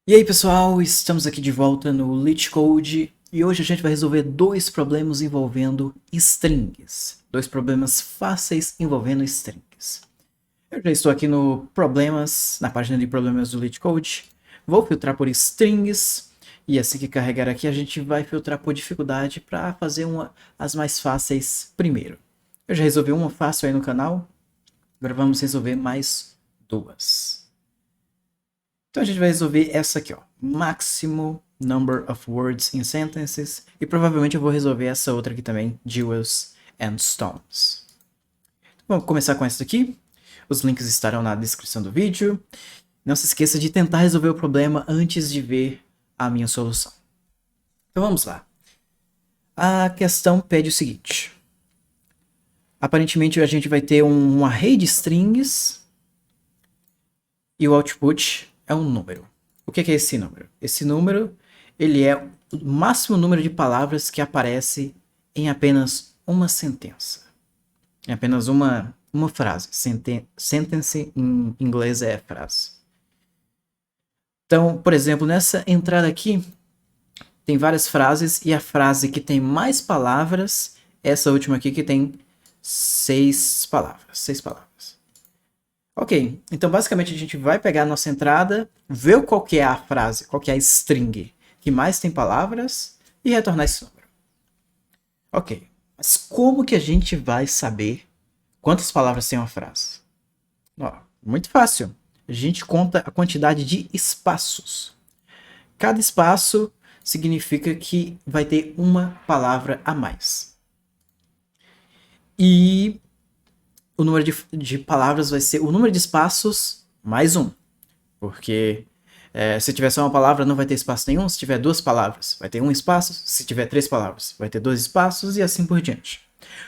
E aí pessoal, estamos aqui de volta no LeetCode e hoje a gente vai resolver dois problemas envolvendo strings. Dois problemas fáceis envolvendo strings. Eu já estou aqui no problemas, na página de problemas do LeetCode. Vou filtrar por strings e assim que carregar aqui a gente vai filtrar por dificuldade para fazer as mais fáceis primeiro. Eu já resolvi uma fácil aí no canal, agora vamos resolver mais duas. Então a gente vai resolver essa aqui, ó, Maximum Number of Words in Sentences, e provavelmente eu vou resolver essa outra aqui também, Jewels and Stones. Vamos começar com essa aqui, os links estarão na descrição do vídeo. Não se esqueça de tentar resolver o problema antes de ver a minha solução. Então vamos lá. A questão pede o seguinte. Aparentemente a gente vai ter um array de strings e o output é um número. O que é esse número? Esse número ele é o máximo número de palavras que aparece em apenas uma sentença. Em apenas uma frase. Sentence em inglês é frase. Então, por exemplo, nessa entrada aqui, tem várias frases e a frase que tem mais palavras, essa última aqui que tem 6 palavras. 6 palavras. Ok, então basicamente a gente vai pegar a nossa entrada, ver qual que é a frase, qual que é a string que mais tem palavras e retornar esse número. Ok, mas como que a gente vai saber quantas palavras tem uma frase? Ó, muito fácil. A gente conta a quantidade de espaços. Cada espaço significa que vai ter uma palavra a mais. E o número de palavras vai ser o número de espaços mais um. Porque se tiver só uma palavra não vai ter espaço nenhum. Se tiver duas palavras vai ter um espaço. Se tiver 3 palavras vai ter 2 espaços e assim por diante.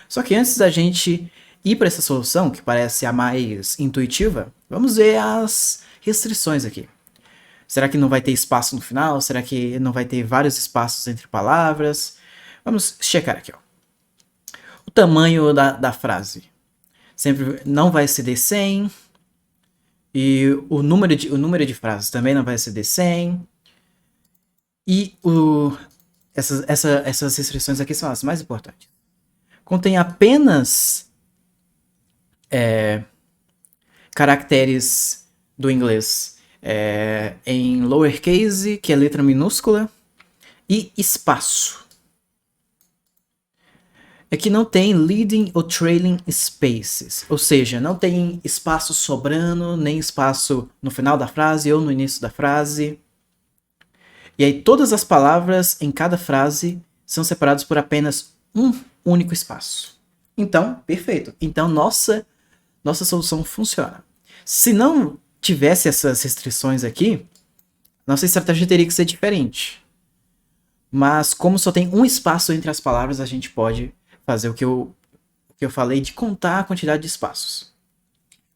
Só que antes da gente ir para essa solução, que parece a mais intuitiva, vamos ver as restrições aqui. Será que não vai ter espaço no final? Será que não vai ter vários espaços entre palavras? Vamos checar aqui. Ó. O tamanho da frase. Sempre não vai exceder 100. E o número de frases também não vai exceder 100. E essas restrições aqui são as mais importantes. Contém apenas caracteres do inglês em lowercase, que é letra minúscula, e espaço. É que não tem leading ou trailing spaces, ou seja, não tem espaço sobrando, nem espaço no final da frase ou no início da frase. E aí todas as palavras em cada frase são separadas por apenas um único espaço. Então, perfeito. Então nossa solução funciona. Se não tivesse essas restrições aqui, nossa estratégia teria que ser diferente. Mas como só tem um espaço entre as palavras, a gente pode fazer o que eu falei de contar a quantidade de espaços.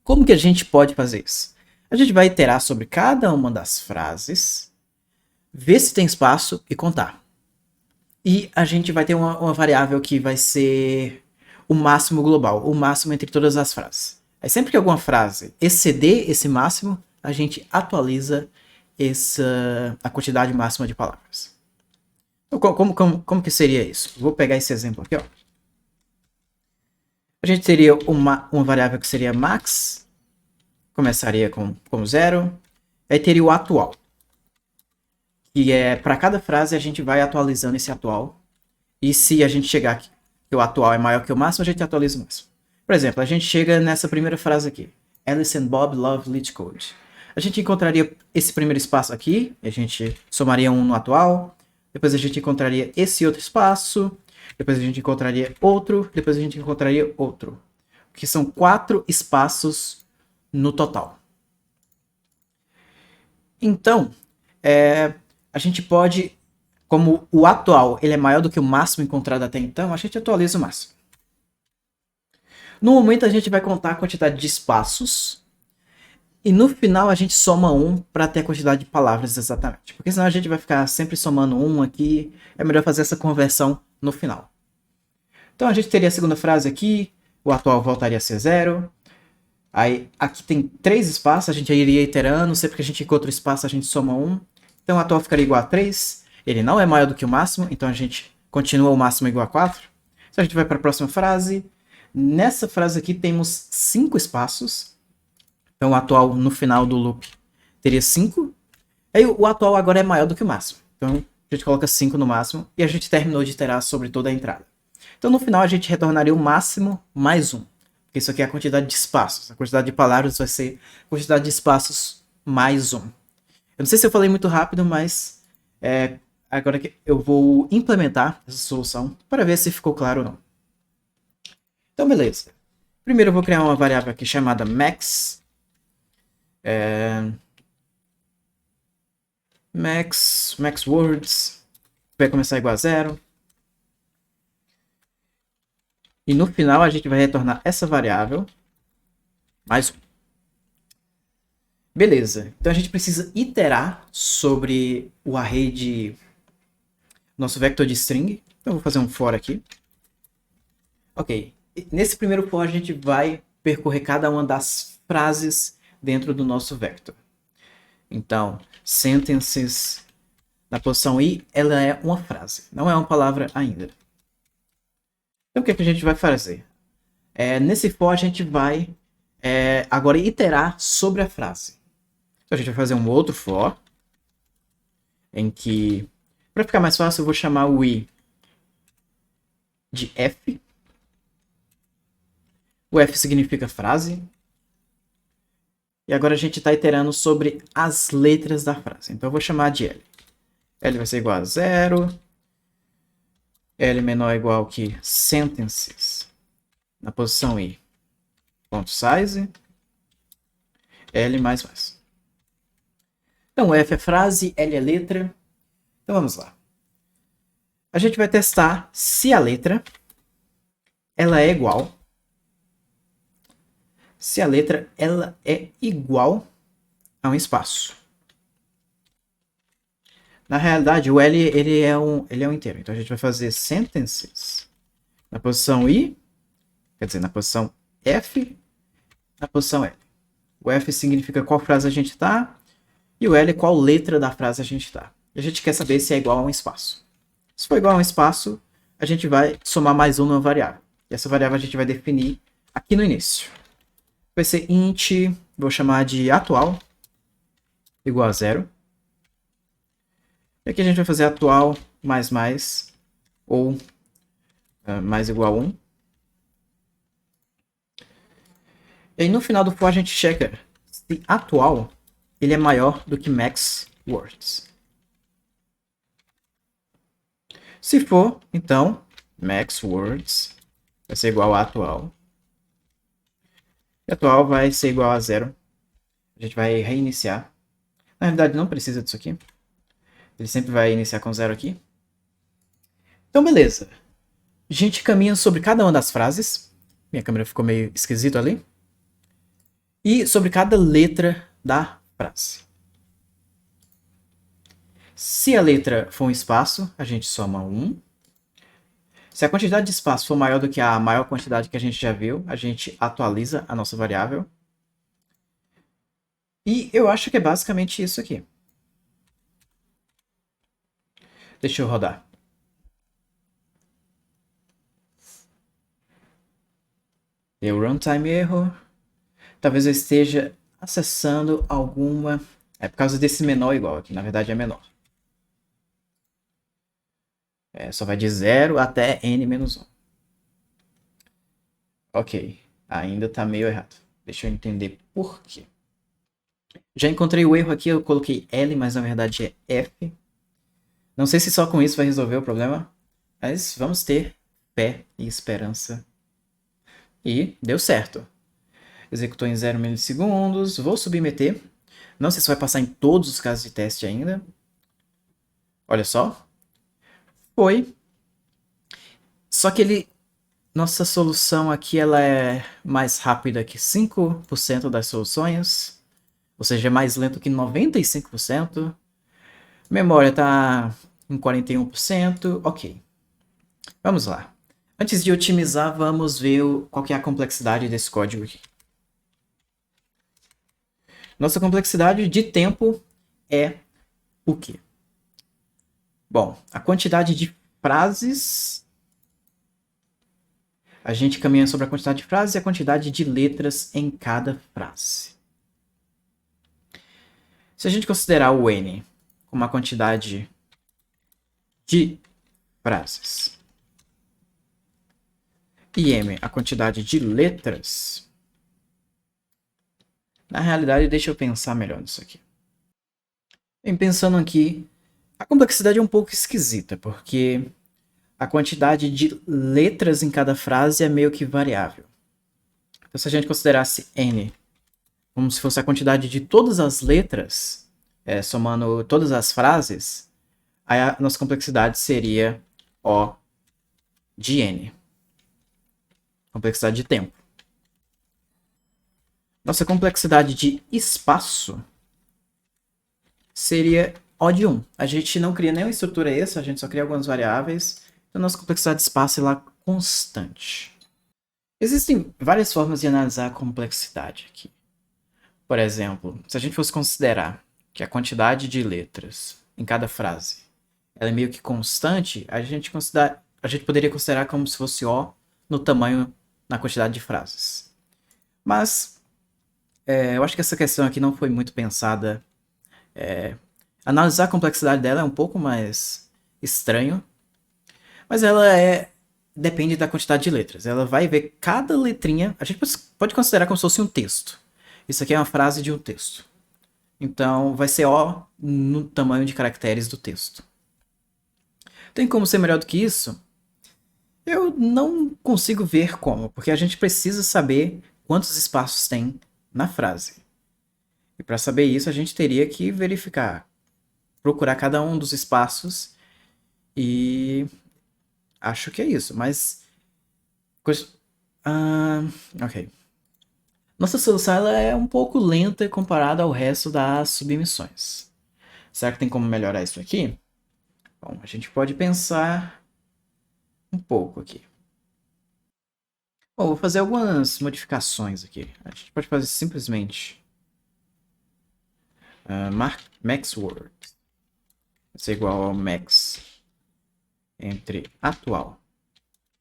Como que a gente pode fazer isso? A gente vai iterar sobre cada uma das frases, ver se tem espaço e contar. E a gente vai ter uma variável que vai ser o máximo global, o máximo entre todas as frases. Aí sempre que alguma frase exceder esse máximo, a gente atualiza a quantidade máxima de palavras. Então, como que seria isso? Vou pegar esse exemplo aqui, ó. A gente teria uma variável que seria max, começaria com 0, aí teria o atual, que é para cada frase a gente vai atualizando esse atual, e se a gente chegar aqui, que o atual é maior que o máximo, a gente atualiza o máximo. Por exemplo, a gente chega nessa primeira frase aqui, Alice and Bob love LeetCode. A gente encontraria esse primeiro espaço aqui, a gente somaria um no atual, depois a gente encontraria esse outro espaço, depois a gente encontraria outro, depois a gente encontraria outro. Que são 4 espaços no total. Então, a gente pode, como o atual ele é maior do que o máximo encontrado até então, a gente atualiza o máximo. No momento a gente vai contar a quantidade de espaços e no final a gente soma 1 para ter a quantidade de palavras exatamente. Porque senão a gente vai ficar sempre somando 1 aqui, é melhor fazer essa conversão no final. Então a gente teria a segunda frase aqui, o atual voltaria a ser 0. Aí aqui tem 3 espaços, a gente iria iterando, sempre que a gente encontra o espaço a gente soma 1. Então o atual ficaria igual a 3. Ele não é maior do que o máximo, então a gente continua o máximo igual a 4. Então a gente vai para a próxima frase. Nessa frase aqui temos 5 espaços. Então o atual no final do loop teria 5. Aí o atual agora é maior do que o máximo. Então a gente coloca 5 no máximo e a gente terminou de iterar sobre toda a entrada. Então no final a gente retornaria o máximo mais 1. Porque isso aqui é a quantidade de espaços. A quantidade de palavras vai ser a quantidade de espaços mais 1. Eu não sei se eu falei muito rápido, mas agora que eu vou implementar essa solução para ver se ficou claro ou não. Então beleza. Primeiro eu vou criar uma variável aqui chamada max. Max words. Vai começar igual a 0. E no final a gente vai retornar essa variável mais 1. Beleza. Então a gente precisa iterar sobre o array de nosso vector de string. Então eu vou fazer um for aqui. Ok. Nesse primeiro for a gente vai percorrer cada uma das frases dentro do nosso vector. Então, sentences na posição i, ela é uma frase, não é uma palavra ainda. Então o que a gente vai fazer? Nesse for a gente vai agora iterar sobre a frase. Então a gente vai fazer um outro for, em que, para ficar mais fácil, eu vou chamar o i de f. O f significa frase. E agora a gente está iterando sobre as letras da frase. Então eu vou chamar de L. L vai ser igual a 0. L menor ou igual que sentences. Na posição I. Ponto size. L mais mais. Então F é frase, L é letra. Então vamos lá. A gente vai testar se a letra ela é igual. Se a letra ela é igual a um espaço. Na realidade, o L ele é um inteiro. Então a gente vai fazer sentences na posição I, quer dizer, na posição F, na posição L. O F significa qual frase a gente está e o L qual letra da frase a gente está. E a gente quer saber se é igual a um espaço. Se for igual a um espaço, a gente vai somar mais um numa variável. E essa variável a gente vai definir aqui no início. Vai ser int, vou chamar de atual, igual a 0. E aqui a gente vai fazer atual mais ou mais igual a 1. E aí no final do for a gente checa se atual ele é maior do que max words. Se for, então, max words vai ser igual a atual. E atual vai ser igual a 0. A gente vai reiniciar. Na realidade não precisa disso aqui. Ele sempre vai iniciar com 0 aqui. Então beleza. A gente caminha sobre cada uma das frases. Minha câmera ficou meio esquisita ali. E sobre cada letra da frase. Se a letra for um espaço, a gente soma 1. Se a quantidade de espaço for maior do que a maior quantidade que a gente já viu, a gente atualiza a nossa variável. E eu acho que é basicamente isso aqui. Deixa eu rodar. Deu runtime erro. Talvez eu esteja acessando alguma... É por causa desse menor igual aqui. Na verdade é menor. Só vai de 0 até n-1. Ok. Ainda está meio errado. Deixa eu entender por quê. Já encontrei o erro aqui. Eu coloquei L, mas na verdade é F. Não sei se só com isso vai resolver o problema. Mas vamos ter fé e esperança. E deu certo. Executou em 0 milissegundos. Vou submeter. Não sei se vai passar em todos os casos de teste ainda. Olha só. Foi. Só que nossa solução aqui ela é mais rápida que 5% das soluções. Ou seja, é mais lento que 95%. Memória está em 41%. Ok. Vamos lá. Antes de otimizar, vamos ver qual que é a complexidade desse código aqui. Nossa complexidade de tempo é o quê? Bom, a quantidade de frases. A gente caminha sobre a quantidade de frases e a quantidade de letras em cada frase. Se a gente considerar o N como a quantidade de frases e M a quantidade de letras, na realidade, deixa eu pensar melhor nisso aqui. Bem, pensando aqui, a complexidade é um pouco esquisita, porque a quantidade de letras em cada frase é meio que variável. Então, se a gente considerasse N como se fosse a quantidade de todas as letras, somando todas as frases, aí a nossa complexidade seria O de N. Complexidade de tempo. Nossa complexidade de espaço seria O de 1. A gente não cria nenhuma estrutura extra, a gente só cria algumas variáveis. Então, nossa complexidade de espaço é lá constante. Existem várias formas de analisar a complexidade aqui. Por exemplo, se a gente fosse considerar que a quantidade de letras em cada frase ela é meio que constante, a gente poderia considerar como se fosse O no tamanho, na quantidade de frases. Mas eu acho que essa questão aqui não foi muito pensada. Analisar a complexidade dela é um pouco mais estranho, mas ela depende da quantidade de letras. Ela vai ver cada letrinha. A gente pode considerar como se fosse um texto. Isso aqui é uma frase de um texto. Então vai ser O no tamanho de caracteres do texto. Tem como ser melhor do que isso? Eu não consigo ver como, porque a gente precisa saber quantos espaços tem na frase. E para saber isso, a gente teria que verificar, procurar cada um dos espaços e acho que é isso, mas ok. Nossa solução ela é um pouco lenta comparada ao resto das submissões. Será que tem como melhorar isso aqui? Bom, a gente pode pensar um pouco aqui. Bom, vou fazer algumas modificações aqui. A gente pode fazer simplesmente max word vai ser igual ao max entre atual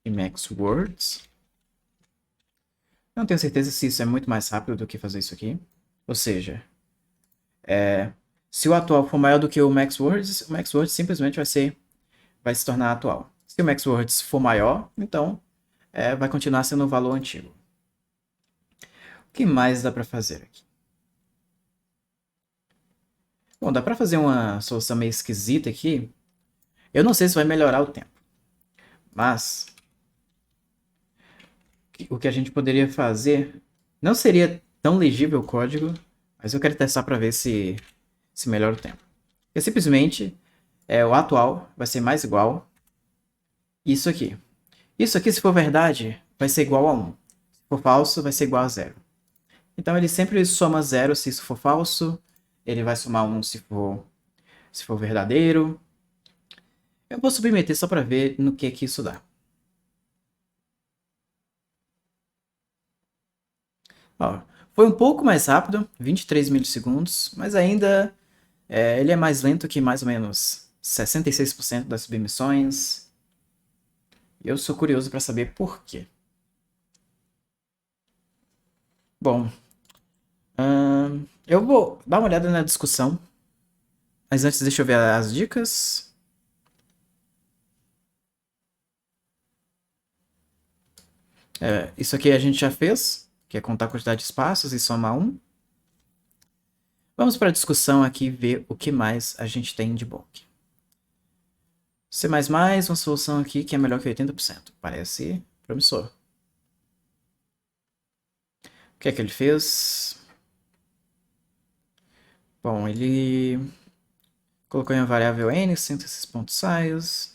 e max words. Não tenho certeza se isso é muito mais rápido do que fazer isso aqui. Ou seja, se o atual for maior do que o max words simplesmente vai se tornar atual. Se o max words for maior, então vai continuar sendo o valor antigo. O que mais dá para fazer aqui? Bom, dá para fazer uma solução meio esquisita aqui. Eu não sei se vai melhorar o tempo, mas o que a gente poderia fazer não seria tão legível o código, mas eu quero testar para ver se melhora o tempo. Porque simplesmente o atual vai ser mais igual isso aqui. Isso aqui, se for verdade, vai ser igual a 1. Se for falso, vai ser igual a 0. Então ele sempre soma 0 se isso for falso. Ele vai somar 1 se for verdadeiro. Eu vou submeter só para ver no que isso dá. Ó, foi um pouco mais rápido, 23 milissegundos, mas ainda ele é mais lento que mais ou menos 66% das submissões. Eu sou curioso para saber por quê. Bom, eu vou dar uma olhada na discussão, mas antes deixa eu ver as dicas. Isso aqui a gente já fez, que é contar a quantidade de espaços e somar 1. Vamos para a discussão aqui ver o que mais a gente tem de bom aqui. C++, uma solução aqui que é melhor que 80%. Parece promissor. O que é que ele fez? Bom, ele colocou em uma variável n, synthesis.size.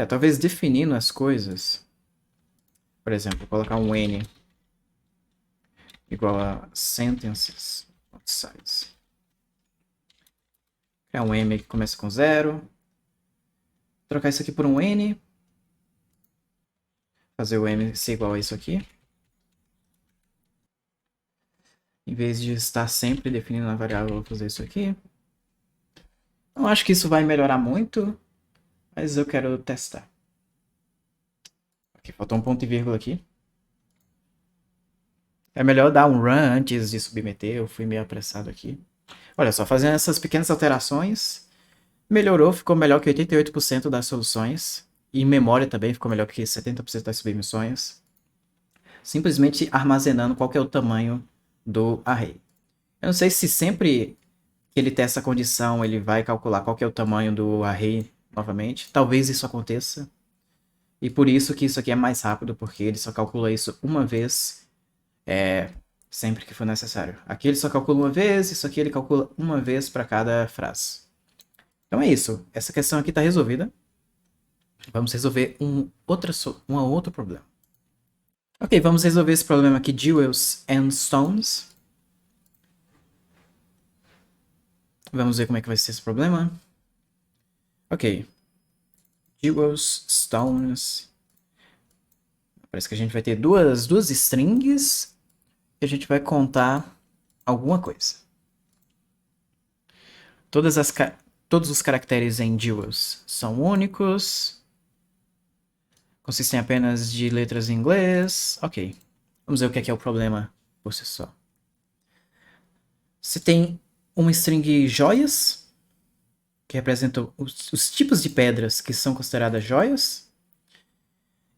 Talvez definindo as coisas. Por exemplo, colocar um n igual a sentences.size. Criar um m que começa com 0. Trocar isso aqui por um n. Fazer o m ser igual a isso aqui. Em vez de estar sempre definindo a variável, eu vou fazer isso aqui. Não acho que isso vai melhorar muito, mas eu quero testar. Aqui, faltou um ponto e vírgula aqui. É melhor dar um run antes de submeter, eu fui meio apressado aqui. Olha só, fazendo essas pequenas alterações, melhorou, ficou melhor que 88% das soluções. E em memória também ficou melhor que 70% das submissões. Simplesmente armazenando qual que é o tamanho do array. Eu não sei se sempre que ele testa a condição, ele vai calcular qual que é o tamanho do array novamente. Talvez isso aconteça. E por isso que isso aqui é mais rápido, porque ele só calcula isso uma vez, sempre que for necessário. Aqui ele só calcula uma vez, isso aqui ele calcula uma vez para cada frase. Então é isso. Essa questão aqui está resolvida. Vamos resolver um outro problema. Ok, vamos resolver esse problema aqui, Jewels and Stones. Vamos ver como é que vai ser esse problema. Ok. Jewels, Stones. Parece que a gente vai ter duas strings e a gente vai contar alguma coisa. Todos os caracteres em Jewels são únicos. Consistem apenas de letras em inglês. Ok. Vamos ver o que é o problema por si só. Você tem uma string joias, que representam os tipos de pedras que são consideradas joias,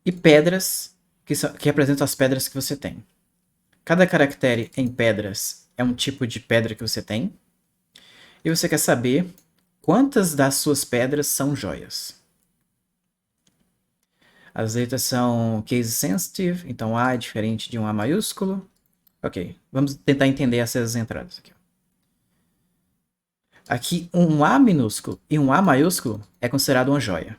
e pedras que representam as pedras que você tem. Cada caractere em pedras é um tipo de pedra que você tem, e você quer saber quantas das suas pedras são joias. As letras são case sensitive, então A é diferente de um A maiúsculo. Ok, vamos tentar entender essas entradas aqui. Aqui, um A minúsculo e um A maiúsculo é considerado uma joia.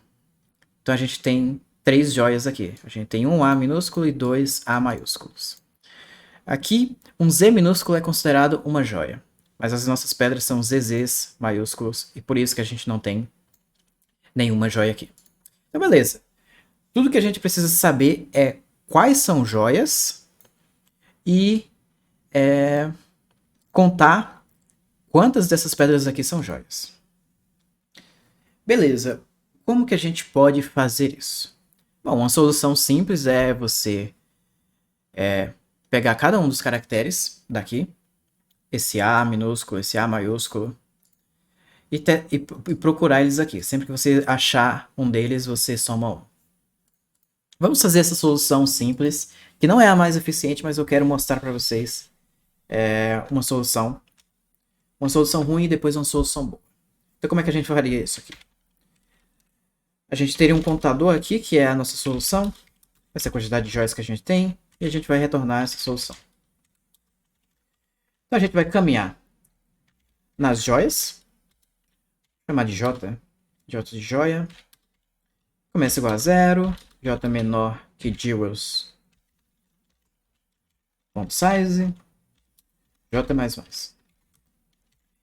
Então a gente tem 3 joias aqui. A gente tem um A minúsculo e 2 A maiúsculos. Aqui, um Z minúsculo é considerado uma joia. Mas as nossas pedras são ZZs maiúsculos e por isso que a gente não tem nenhuma joia aqui. Então beleza. Tudo que a gente precisa saber é quais são joias e contar quantas dessas pedras aqui são joias. Beleza. Como que a gente pode fazer isso? Bom, uma solução simples é você pegar cada um dos caracteres daqui, esse A minúsculo, esse A maiúsculo, e procurar eles aqui. Sempre que você achar um deles, você soma um. Vamos fazer essa solução simples, que não é a mais eficiente, mas eu quero mostrar para vocês uma solução ruim e depois uma solução boa. Então como é que a gente faria isso aqui? A gente teria um contador aqui, que é a nossa solução, essa quantidade de joias que a gente tem, e a gente vai retornar essa solução. Então a gente vai caminhar nas joias, vou chamar de J, J de joia, começa igual a 0, J menor que jewels, ponto size, J mais mais.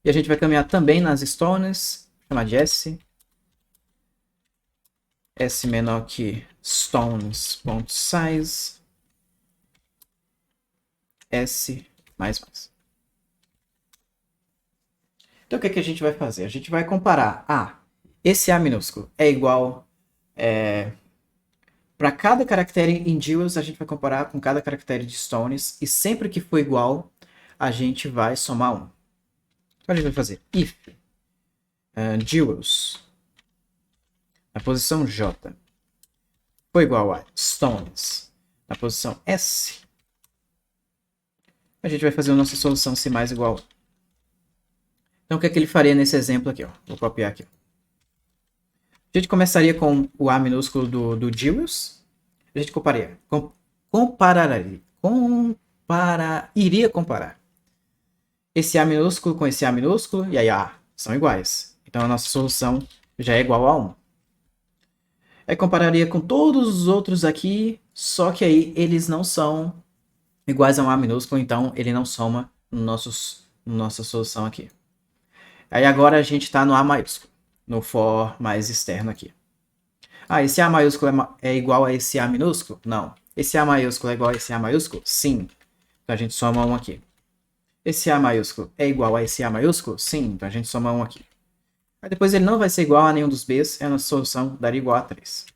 E a gente vai caminhar também nas stones, vou chamar de S, S menor que stones, ponto size, S mais mais. Então o que a gente vai fazer? A gente vai comparar. Esse A minúsculo é igual... para cada caractere em jewels, a gente vai comparar com cada caractere de stones. E sempre que for igual, a gente vai somar 1. Então a gente vai fazer if jewels na posição J for igual a stones na posição S, a gente vai fazer a nossa solução ser mais igual a 1. Então o que é que ele faria nesse exemplo aqui? Ó? Vou copiar aqui. A gente começaria com o A minúsculo do jewels. A gente iria comparar esse A minúsculo com esse A minúsculo, e aí são iguais. Então a nossa solução já é igual a 1. Aí compararia com todos os outros aqui, só que aí eles não são iguais a um A minúsculo, então ele não soma no nossa solução aqui. Aí agora a gente está no A maiúsculo, no for mais externo aqui. Esse A maiúsculo é igual a esse A minúsculo? Não. Esse A maiúsculo é igual a esse A maiúsculo? Sim. Então a gente soma 1 aqui. Esse A maiúsculo é igual a esse A maiúsculo? Sim. Então a gente soma 1 aqui. Aí depois ele não vai ser igual a nenhum dos Bs, a nossa solução daria igual a 3.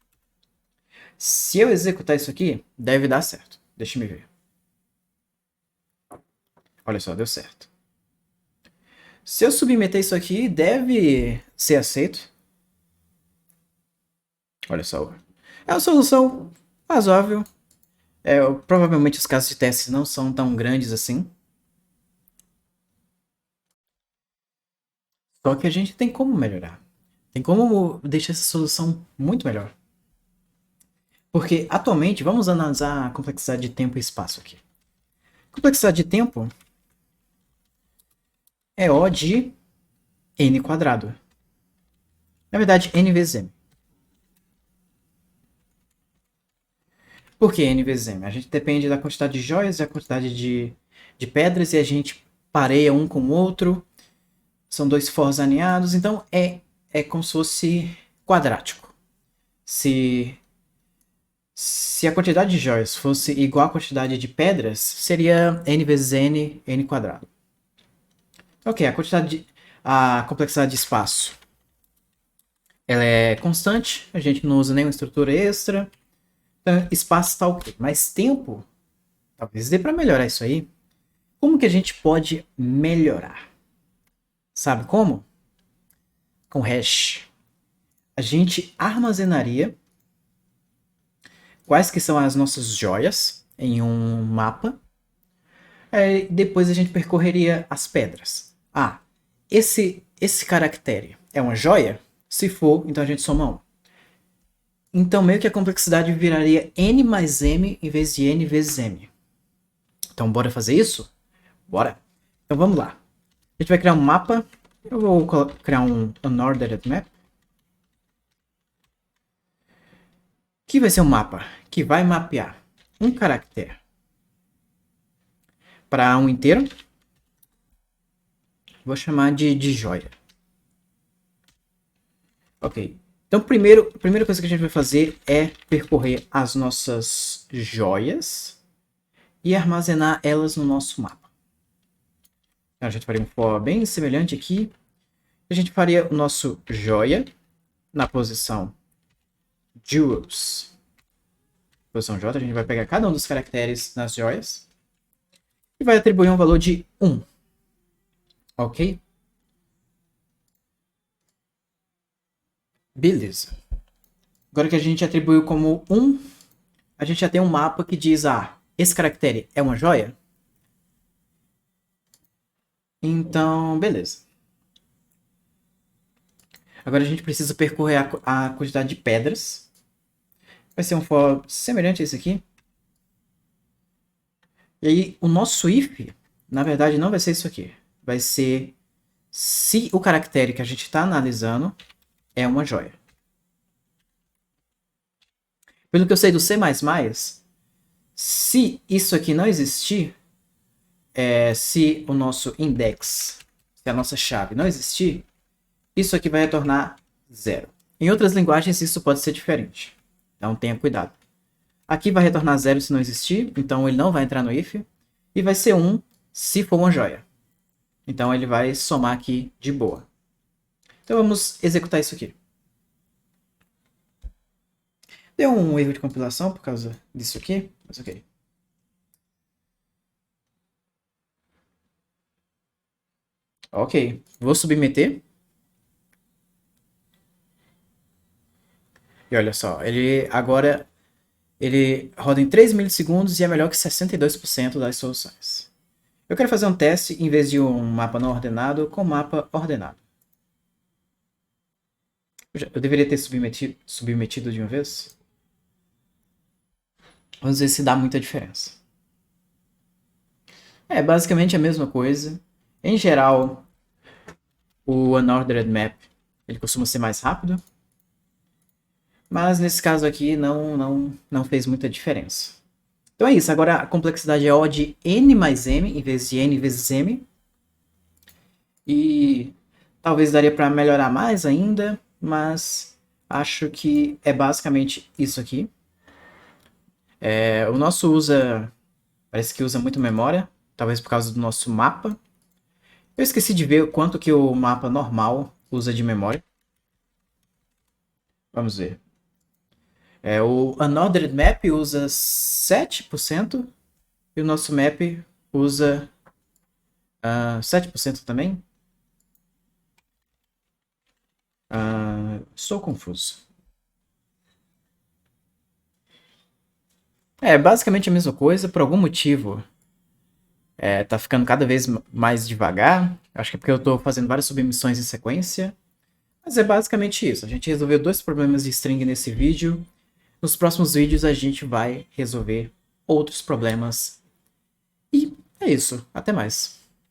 Se eu executar isso aqui, deve dar certo. Deixa eu ver. Olha só, deu certo. Se eu submeter isso aqui, deve ser aceito. Olha só. É uma solução razoável. Provavelmente os casos de testes não são tão grandes assim. Só que a gente tem como melhorar. Tem como deixar essa solução muito melhor. Porque atualmente, vamos analisar a complexidade de tempo e espaço aqui. Complexidade de tempo é O de n quadrado. Na verdade, n vezes m. Por que n vezes m? A gente depende da quantidade de joias e da quantidade de pedras e a gente pareia um com o outro. São dois forros alinhados, então é como se fosse quadrático. Se a quantidade de joias fosse igual à quantidade de pedras, seria n vezes n quadrado. Ok, a complexidade de espaço ela é constante, a gente não usa nenhuma estrutura extra. Então, espaço está ok. Mas tempo, talvez dê para melhorar isso aí. Como que a gente pode melhorar? Sabe como? Com hash. A gente armazenaria quais que são as nossas joias em um mapa. Depois a gente percorreria as pedras. Ah, esse caractere é uma joia? Se for, então a gente soma 1. Então meio que a complexidade viraria n mais m em vez de n vezes m. Então bora fazer isso? Bora! Então vamos lá. A gente vai criar um mapa. Eu vou criar um unordered map. Que vai ser um mapa que vai mapear um caractere para um inteiro. Vou chamar de joia. Ok. Então, a primeira coisa que a gente vai fazer é percorrer as nossas joias e armazenar elas no nosso mapa. Então, a gente faria um for bem semelhante aqui. A gente faria o nosso joia na posição jewels. Posição J, a gente vai pegar cada um dos caracteres nas joias e vai atribuir um valor de 1. Ok? Beleza. Agora que a gente atribuiu como 1, a gente já tem um mapa que diz, esse caractere é uma joia? Então, beleza. Agora a gente precisa percorrer a quantidade de pedras. Vai ser um for semelhante a esse aqui. E aí, o nosso if, na verdade, não vai ser isso aqui. Vai ser se o caractere que a gente está analisando é uma joia. Pelo que eu sei do C++, se isso aqui não existir, se o nosso index, se a nossa chave não existir, isso aqui vai retornar 0. Em outras linguagens, isso pode ser diferente. Então, tenha cuidado. Aqui vai retornar 0 se não existir, então ele não vai entrar no if. E vai ser 1 se for uma joia. Então, ele vai somar aqui de boa. Então, vamos executar isso aqui. Deu um erro de compilação por causa disso aqui, mas ok. Ok, vou submeter. E olha só, ele roda em 3 milissegundos e é melhor que 62% das soluções. Eu quero fazer um teste em vez de um mapa não ordenado com mapa ordenado. Eu deveria ter submetido de uma vez? Vamos ver se dá muita diferença. É basicamente a mesma coisa. Em geral, o unordered map ele costuma ser mais rápido. Mas nesse caso aqui não fez muita diferença. Então é isso, agora a complexidade é O de n mais m em vez de n vezes m. E talvez daria para melhorar mais ainda, mas acho que é basicamente isso aqui. O nosso parece que usa muito memória, talvez por causa do nosso mapa. Eu esqueci de ver quanto que o mapa normal usa de memória. Vamos ver. O Unordered Map usa 7% e o nosso map usa 7% também. Estou confuso. É basicamente a mesma coisa, por algum motivo tá ficando cada vez mais devagar. Acho que é porque eu tô fazendo várias submissões em sequência. Mas é basicamente isso. A gente resolveu 2 problemas de string nesse vídeo. Nos próximos vídeos a gente vai resolver outros problemas. E é isso. Até mais.